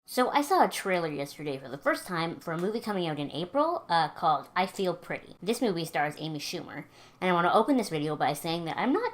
So I saw a trailer yesterday for the first time for a movie coming out in April called I Feel Pretty. This movie stars Amy Schumer, and I want to open this video by saying that I'm not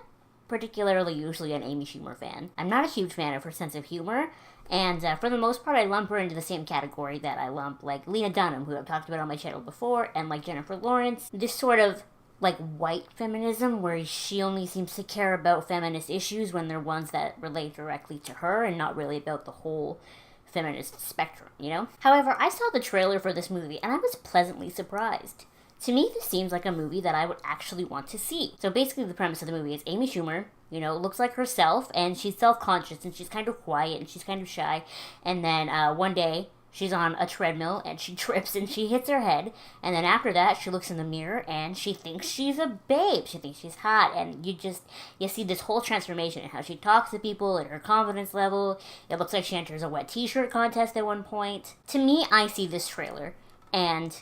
particularly usually an Amy Schumer fan. I'm not a huge fan of her sense of humor, and for the most part I lump her into the same category that I lump like Lena Dunham, who I've talked about on my channel before, and like Jennifer Lawrence. This sort of like white feminism where she only seems to care about feminist issues when they're ones that relate directly to her and not really about the whole feminist spectrum, you know? However, I saw the trailer for this movie and I was pleasantly surprised. To me, this seems like a movie that I would actually want to see. So basically the premise of the movie is Amy Schumer, looks like herself, and she's self-conscious and she's kind of quiet and she's kind of shy. And then one day she's on a treadmill and she trips and she hits her head. And then after that, she looks in the mirror and she thinks she's a babe. She thinks she's hot. And you see this whole transformation in how she talks to people and her confidence level. It looks like she enters a wet t-shirt contest at one point. To me, I see this trailer and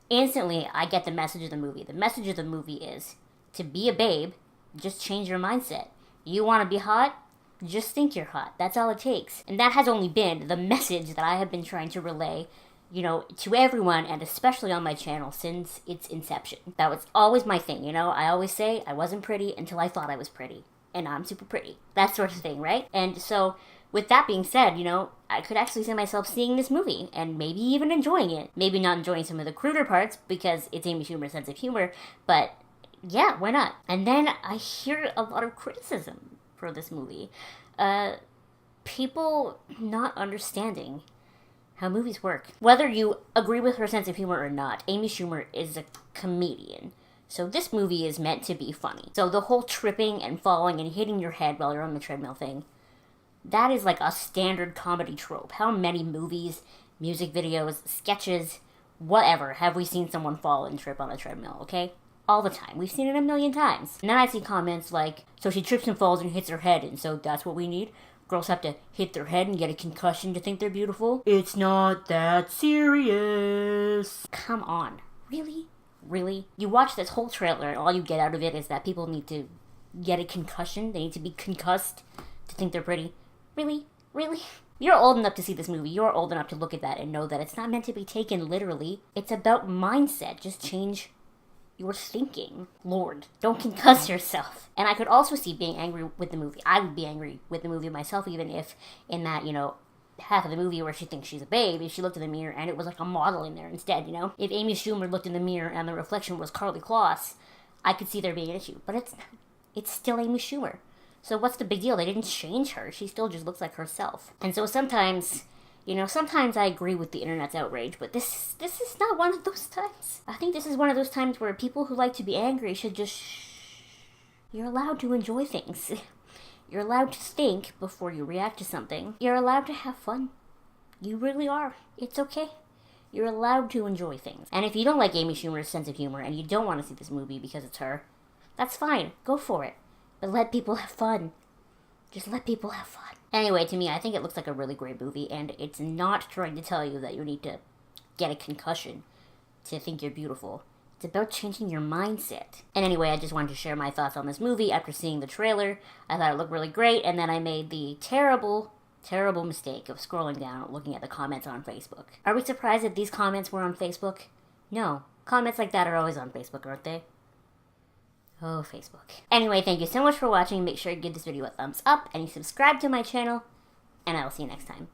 instantly I get the message of the movie. The message of the movie is to be a babe, just change your mindset. You want to be hot? Just think you're hot. That's all it takes. And that has only been the message that I have been trying to relay, to everyone, and especially on my channel since its inception. That was always my thing, I always say I wasn't pretty until I thought I was pretty. And now I'm super pretty. That sort of thing, right? And so, with that being said, I could actually see myself seeing this movie and maybe even enjoying it. Maybe not enjoying some of the cruder parts because it's Amy Schumer's sense of humor, but yeah, why not? And then I hear a lot of criticism for this movie. People not understanding how movies work. Whether you agree with her sense of humor or not, Amy Schumer is a comedian. So this movie is meant to be funny. So the whole tripping and falling and hitting your head while you're on the treadmill thing, that is like a standard comedy trope. How many movies, music videos, sketches, whatever, have we seen someone fall and trip on a treadmill, okay? All the time. We've seen it a million times. And then I see comments like, so she trips and falls and hits her head, and so that's what we need? Girls have to hit their head and get a concussion to think they're beautiful? It's not that serious. Come on. Really? Really? You watch this whole trailer and all you get out of it is that people need to get a concussion? They need to be concussed to think they're pretty? Really? Really? You're old enough to see this movie. You're old enough to look at that and know that it's not meant to be taken literally. It's about mindset. Just change your thinking. Lord, don't concuss yourself. And I could also see being angry with the movie. I would be angry with the movie myself, even if in that, half of the movie where she thinks she's a babe, if she looked in the mirror and it was like a model in there instead, If Amy Schumer looked in the mirror and the reflection was Karlie Kloss, I could see there being an issue. But it's not. It's still Amy Schumer. So what's the big deal? They didn't change her. She still just looks like herself. And so sometimes, sometimes I agree with the internet's outrage, but this is not one of those times. I think this is one of those times where people who like to be angry should just shh. You're allowed to enjoy things. You're allowed to think before you react to something. You're allowed to have fun. You really are. It's okay. You're allowed to enjoy things. And if you don't like Amy Schumer's sense of humor and you don't want to see this movie because it's her, that's fine. Go for it. But let people have fun. Just let people have fun. Anyway, to me, I think it looks like a really great movie, and it's not trying to tell you that you need to get a concussion to think you're beautiful. It's about changing your mindset. And anyway, I just wanted to share my thoughts on this movie after seeing the trailer. I thought it looked really great, and then I made the terrible mistake of scrolling down looking at the comments on Facebook. Are we surprised that these comments were on Facebook? No. Comments like that are always on Facebook, aren't they? Oh, Facebook. Anyway, thank you so much for watching. Make sure you give this video a thumbs up and you subscribe to my channel, and I will see you next time.